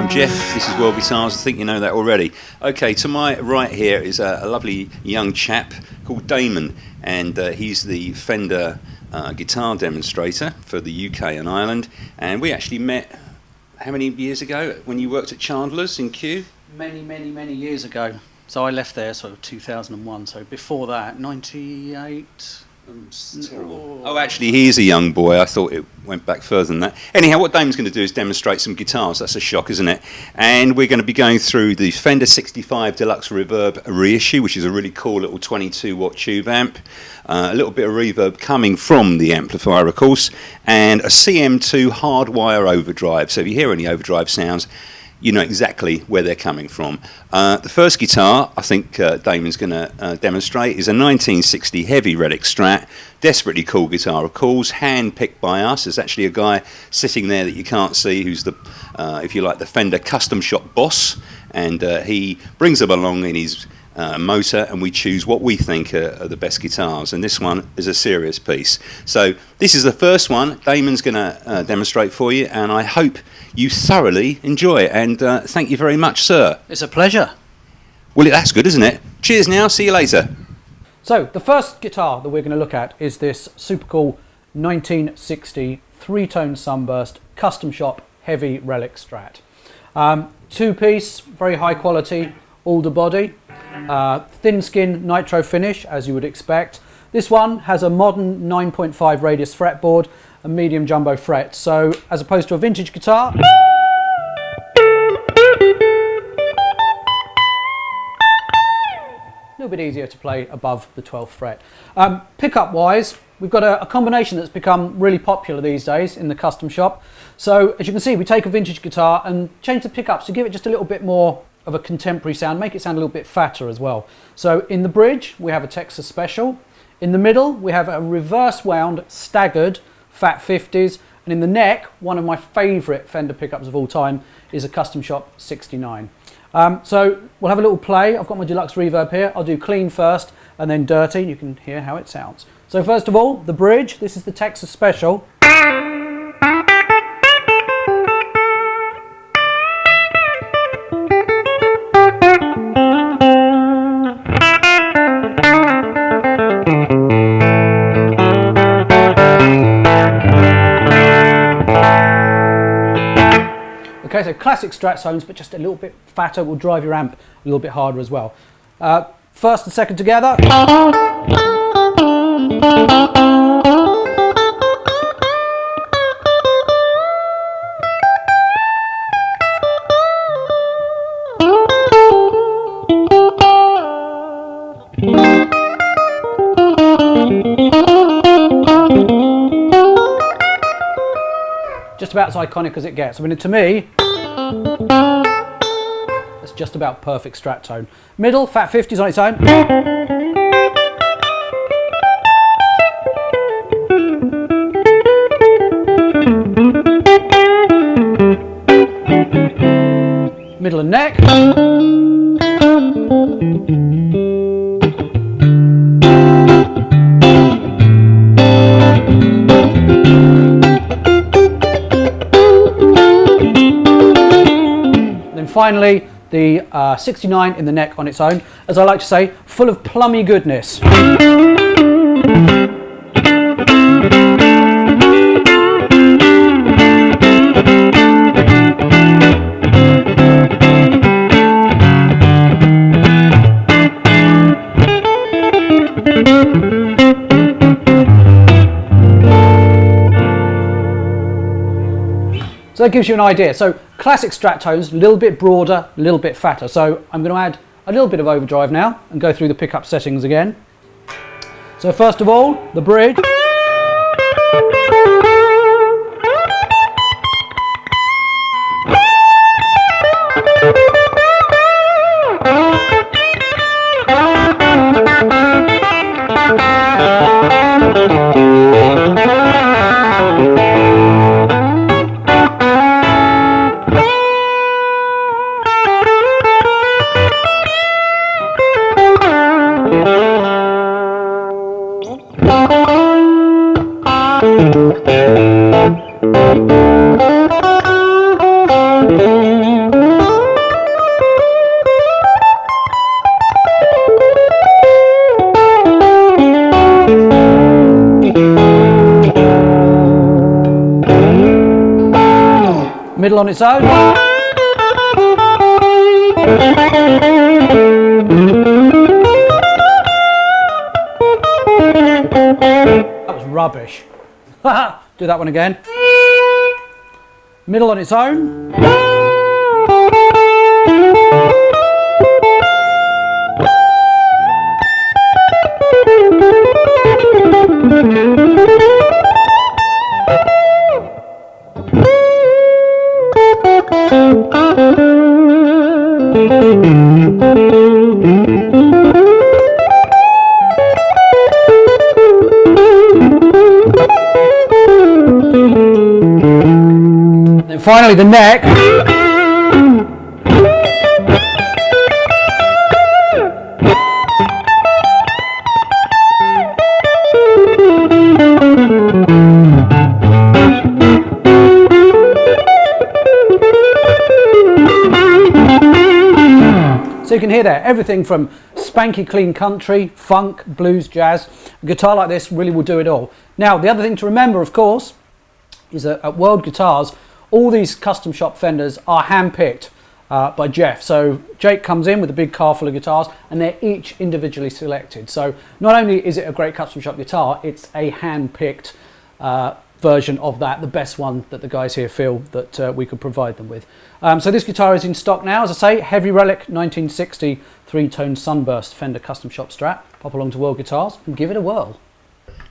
I'm Jeff, this is World Guitars, I think you know that already. Okay, to my right here is a lovely young chap called Damon, and he's the Fender guitar demonstrator for the UK and Ireland, and we actually met how many years ago when you worked at Chandler's in Kew? Many years ago. So I left there sort of 2001, so before that, 98... Terrible. Oh, actually, he is a young boy. I thought it went back further than that. Anyhow, what Damon's going to do is demonstrate some guitars. That's a shock, isn't it? And we're going to be going through the Fender 65 Deluxe Reverb reissue, which is a really cool little 22-watt tube amp. A little bit of reverb coming from the amplifier, of course, and a CM2 Hardwire Overdrive. So if you hear any overdrive sounds, you know exactly where they're coming from. The first guitar I think Damon's going to demonstrate is a 1960 Heavy Relic Strat. Desperately cool guitar, of course, hand-picked by us. There's actually a guy sitting there that you can't see who's the, if you like, the Fender Custom Shop boss, and he brings them along in his motor, and we choose what we think are the best guitars, and this one is a serious piece. So this is the first one Damon's going to demonstrate for you, and I hope you thoroughly enjoy it, and thank you very much, sir. It's a pleasure. Well, that's good, isn't it? Cheers now, see you later. So the first guitar that we're going to look at is this super cool 1960 three-tone sunburst Custom Shop Heavy Relic Strat. Two-piece, very high quality, alder body, thin skin nitro finish as you would expect. This one has a modern 9.5 radius fretboard and medium jumbo frets, so as opposed to a vintage guitar, a little bit easier to play above the 12th fret. Pickup wise, we've got a combination that's become really popular these days in the custom shop. So as you can see, we take a vintage guitar and change the pickups to give it just a little bit more of a contemporary sound, make it sound a little bit fatter as well. So in the bridge, we have a Texas Special. In the middle, we have a reverse wound staggered Fat 50s. And in the neck, one of my favorite Fender pickups of all time is a Custom Shop 69. So we'll have a little play. I've got my Deluxe Reverb here. I'll do clean first and then dirty. You can hear how it sounds. So first of all, the bridge. This is the Texas Special. Okay, so classic Strat tones, but just a little bit fatter, will drive your amp a little bit harder as well. First and second together. Just about as iconic as it gets. I mean, to me, it's just about perfect Strat tone. Middle, Fat 50s on its own. Middle and neck. Finally, the 69 in the neck on its own, as I like to say, full of plummy goodness. So that gives you an idea. So classic Strat tones, a little bit broader, a little bit fatter. So I'm going to add a little bit of overdrive now and go through the pickup settings again. So first of all, the bridge. middle on its own. That was rubbish. Do that one again. Middle on its own. Then finally the neck. So you can hear there everything from spanky clean country, funk, blues, jazz. A guitar like this really will do it all. Now the other thing to remember, of course, is that at World Guitars, all these custom shop Fenders are hand-picked by Jeff. So Jake comes in with a big car full of guitars and they're each individually selected. So not only is it a great custom shop guitar, it's a hand-picked version of that, the best one that the guys here feel that we could provide them with. So this guitar is in stock now, as I say, Heavy Relic 1960 three-tone Sunburst Fender Custom Shop Strat. Pop along to World Guitars and give it a whirl.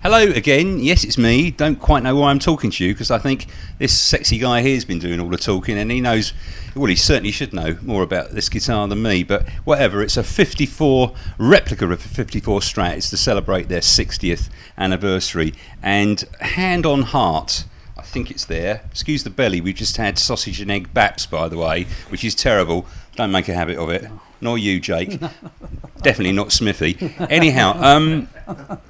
Hello again, yes it's me. Don't quite know why I'm talking to you because I think this sexy guy here has been doing all the talking and he knows, well he certainly should know more about this guitar than me, but whatever, it's a 54 replica of a 54 Strat. It's to celebrate their 60th anniversary, and hand on heart, I think it's there, excuse the belly, we've just had sausage and egg baps by the way, which is terrible, don't make a habit of it. Nor you, Jake. Definitely not Smithy. Anyhow,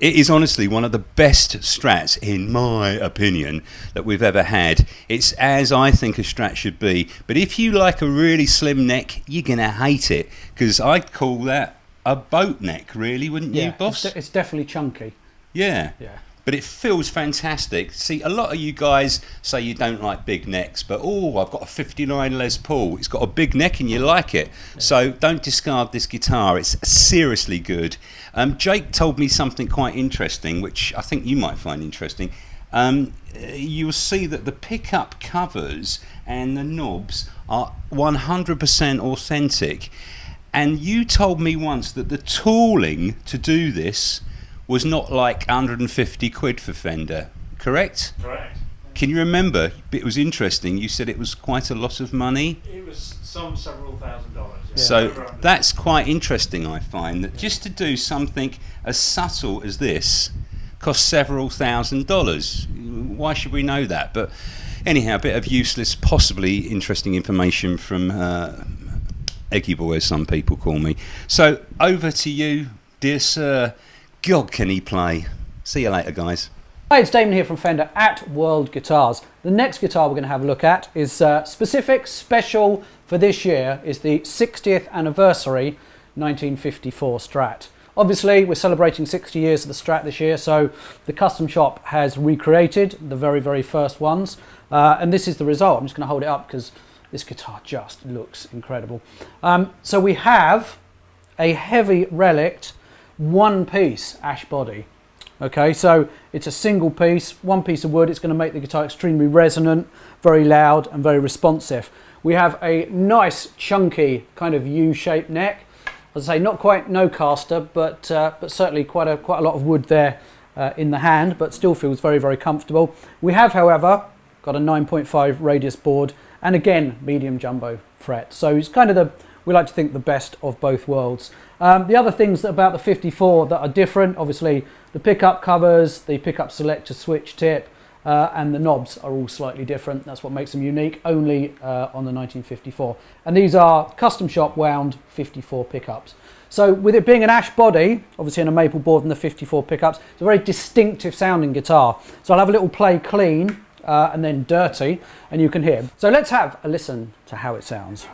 it is honestly one of the best Strats, in my opinion, that we've ever had. It's as I think a Strat should be. But if you like a really slim neck, you're going to hate it. Because I'd call that a boat neck, really, wouldn't you, boss? It's definitely chunky. Yeah. But it feels fantastic. See, a lot of you guys say you don't like big necks, but oh, I've got a 59 Les Paul. It's got a big neck and you like it. So don't discard this guitar. It's seriously good. Jake told me something quite interesting, which I think you might find interesting. You'll see that the pickup covers and the knobs are 100% authentic. And you told me once that the tooling to do this was not like 150 quid for Fender, correct? Correct. Can you remember? It was interesting. You said it was quite a lot of money. It was several $1,000s. Yeah. So that's quite interesting, I find, that just to do something as subtle as this costs several $1,000s. Why should we know that? But anyhow, a bit of useless, possibly interesting information from Eggy Boy, as some people call me. So over to you, dear sir. God, can he play? See you later, guys. Hi, it's Damon here from Fender at World Guitars. The next guitar we're going to have a look at is special for this year, is the 60th anniversary 1954 Strat. Obviously, we're celebrating 60 years of the Strat this year, so the custom shop has recreated the very, very first ones, and this is the result. I'm just going to hold it up because this guitar just looks incredible. So we have a Heavy Relic one-piece ash body. Okay, so it's a single piece, one piece of wood. It's going to make the guitar extremely resonant, very loud and very responsive. We have a nice chunky kind of U-shaped neck. As I say, not quite no caster, but certainly quite a lot of wood there in the hand, but still feels very, very comfortable. We have, however, got a 9.5 radius board and again medium jumbo fret. So it's kind of we like to think the best of both worlds. The other things about the 54 that are different, obviously the pickup covers, the pickup selector switch tip, and the knobs are all slightly different. That's what makes them unique, only on the 1954. And these are custom shop wound 54 pickups. So with it being an ash body, obviously on a maple board and the 54 pickups, it's a very distinctive sounding guitar. So I'll have a little play clean and then dirty, and you can hear. So let's have a listen to how it sounds.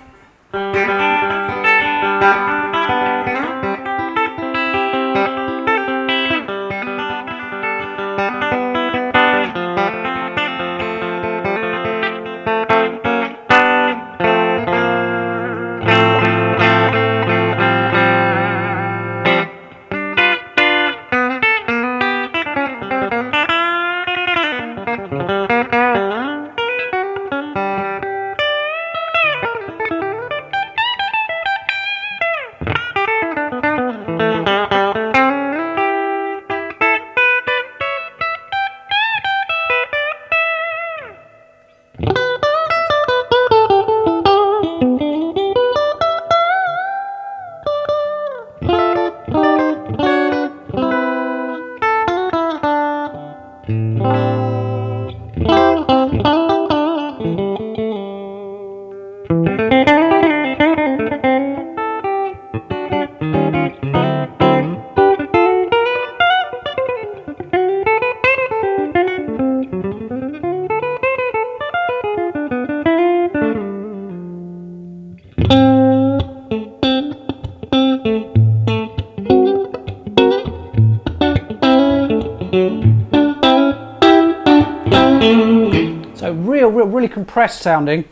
really compressed sounding,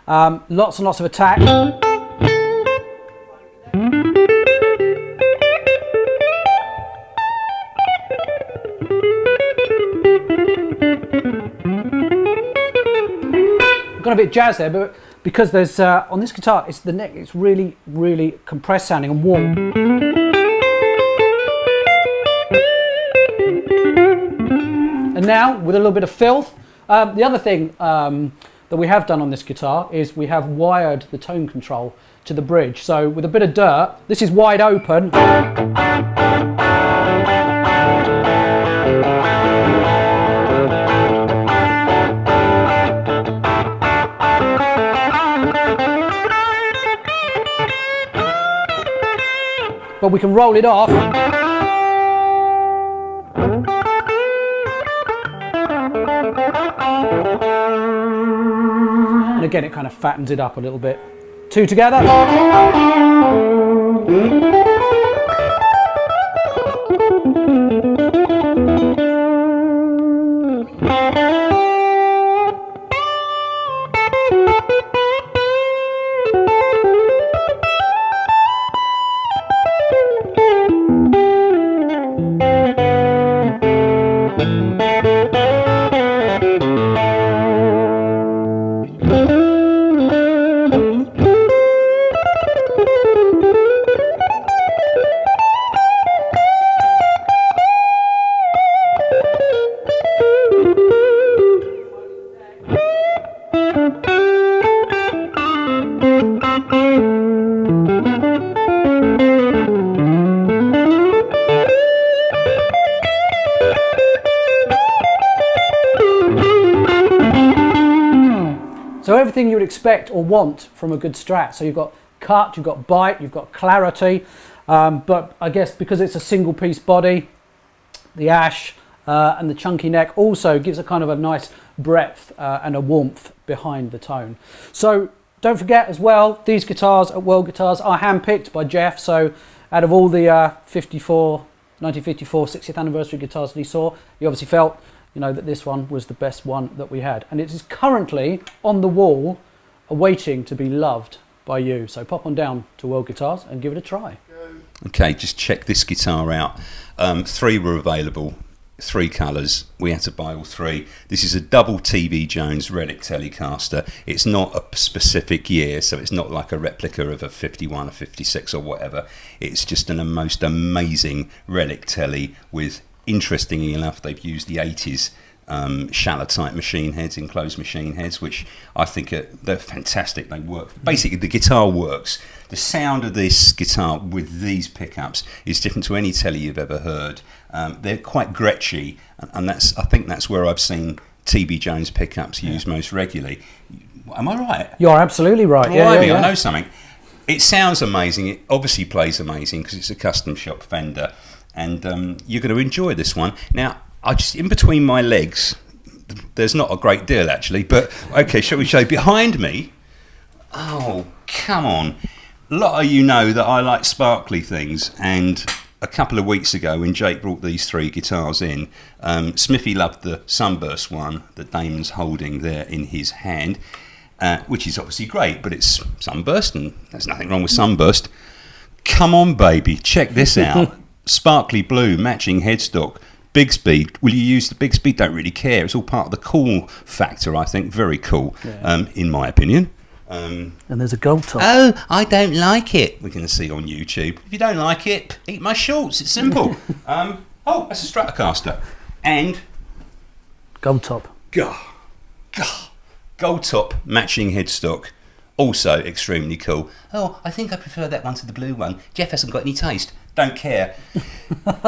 lots and lots of attack. Got a bit jazz there, but because there's on this guitar, it's the neck. It's really, really compressed sounding and warm. And now with a little bit of filth. The other thing that we have done on this guitar is we have wired the tone control to the bridge. So with a bit of dirt, this is wide open. But we can roll it off. And again, it kind of fattens it up a little bit. Two together. So everything you would expect or want from a good Strat. So you've got cut, you've got bite, you've got clarity, but I guess because it's a single piece body, the ash and the chunky neck also gives a kind of a nice breadth and a warmth behind the tone. So don't forget as well, these guitars at World Guitars are handpicked by Jeff. So out of all the 1954 60th anniversary guitars that he saw, he obviously felt, you know, that this one was the best one that we had, and it is currently on the wall awaiting to be loved by you. So pop on down to World Guitars and give it a try. Okay, just check this guitar out. 3 were available, 3 colours. We had to buy all 3. This is a double TV Jones Relic Telecaster. It's not a specific year, so it's not like a replica of a 51 or 56 or whatever. It's just a most amazing Relic Telly with, interestingly enough, they've used the 80s shallow type machine heads, enclosed machine heads, which I think they're fantastic. They work. Basically, the guitar works. The sound of this guitar with these pickups is different to any telly you've ever heard. They're quite gretchy, and I think that's where I've seen TV Jones pickups used most regularly. Am I right? You're absolutely right. I know something. It sounds amazing. It obviously plays amazing because it's a custom shop Fender. And you're going to enjoy this one. Now, I just, in between my legs, there's not a great deal actually, but okay, shall we show behind me? Oh, come on. A lot of you know that I like sparkly things, and a couple of weeks ago when Jake brought these 3 guitars in, Smithy loved the Sunburst one that Damon's holding there in his hand, which is obviously great, but it's Sunburst and there's nothing wrong with Sunburst. Come on, baby, check this out. Sparkly blue, matching headstock, Bigsby. Will you use the Bigsby? Don't really care. It's all part of the cool factor, I think. Very cool, in my opinion. And there's a gold top. Oh, I don't like it. We can see on YouTube. If you don't like it, eat my shorts. It's simple. Oh, that's a Stratocaster. And gold top. Gold top, matching headstock. Also extremely cool. Oh, I think I prefer that one to the blue one. Jeff hasn't got any taste. Don't care.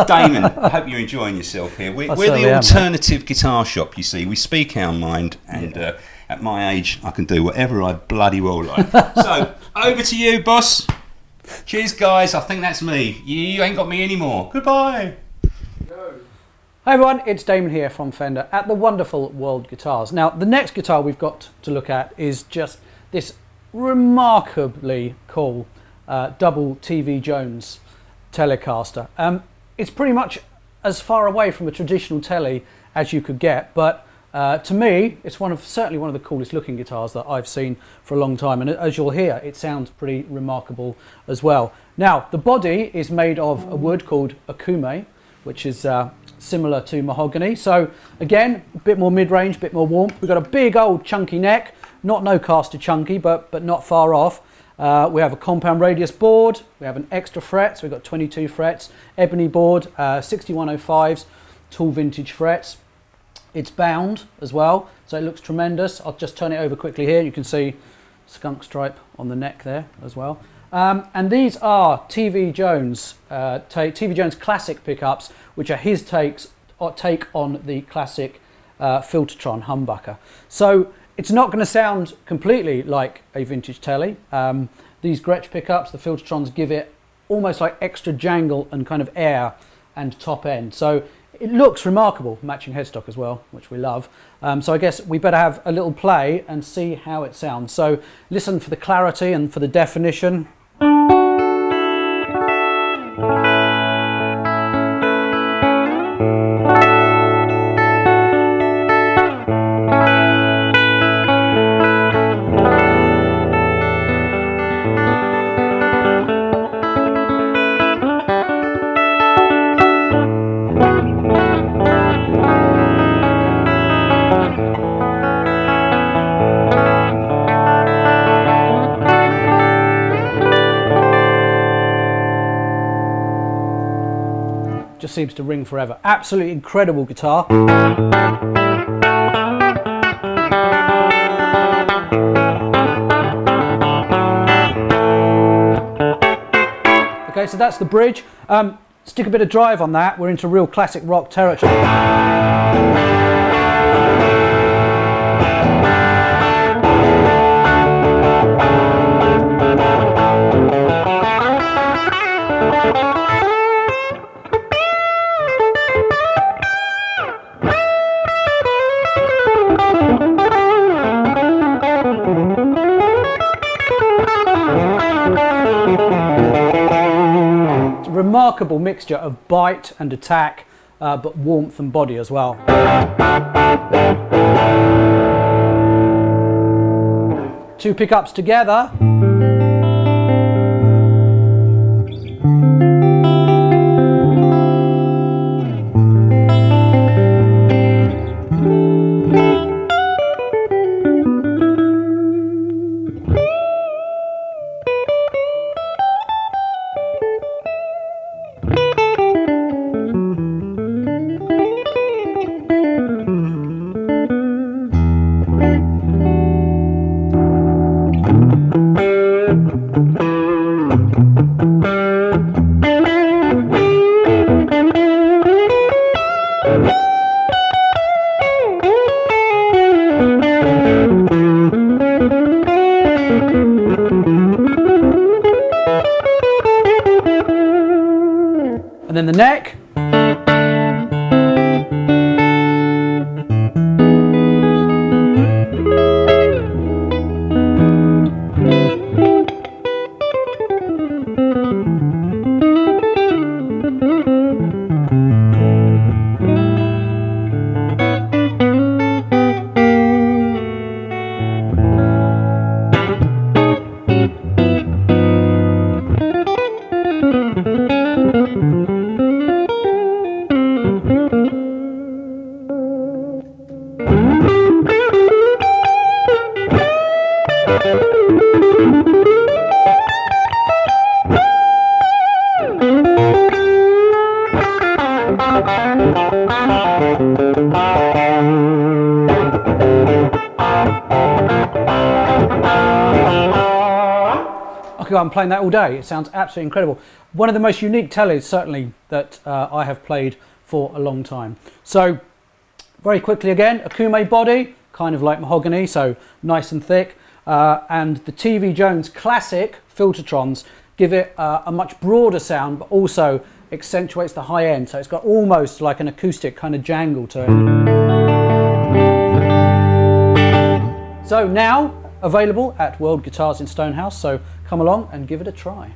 Damon, I hope you're enjoying yourself here. We're the alternative guitar shop, you see. We speak our mind, and at my age, I can do whatever I bloody well like. So, over to you, boss. Cheers, guys. I think that's me. You ain't got me anymore. Goodbye. Hi everyone, it's Damon here from Fender at the wonderful World Guitars. Now, the next guitar we've got to look at is just this remarkably cool double TV Jones Telecaster. It's pretty much as far away from a traditional telly as you could get, but To me, it's certainly one of the coolest looking guitars that I've seen for a long time, and as you'll hear, it sounds pretty remarkable as well. Now, the body is made of a wood called akume, which is similar to mahogany. So again, a bit more mid-range, a bit more warmth. We've got a big old chunky neck, not no caster chunky, but not far off. We have a compound radius board, we have an extra fret, so we've got 22 frets, ebony board, 6105s, tall vintage frets. It's bound as well, so it looks tremendous. I'll just turn it over quickly here. You can see skunk stripe on the neck there as well. And these are TV Jones classic pickups, which are his take on the classic Filtertron humbucker. So it's not going to sound completely like a vintage telly. These Gretsch pickups, the Filtertrons, give it almost like extra jangle and kind of air and top end. So it looks remarkable, matching headstock as well, which we love. So I guess we better have a little play and see how it sounds. So listen for the clarity and for the definition. Just seems to ring forever. Absolutely incredible guitar. Okay, so that's the bridge. Stick a bit of drive on that. We're into real classic rock territory. Remarkable mixture of bite and attack, but warmth and body as well. Two pickups together. And then the neck. I could go on playing that all day. It sounds absolutely incredible. One of the most unique tellies, certainly, that I have played for a long time. So, very quickly again, Akume body, kind of like mahogany, so nice and thick. And the TV Jones classic Filtertrons give it a much broader sound, but also accentuates the high end. So it's got almost like an acoustic kind of jangle to it. So now available at World Guitars in Stonehouse. So come along and give it a try.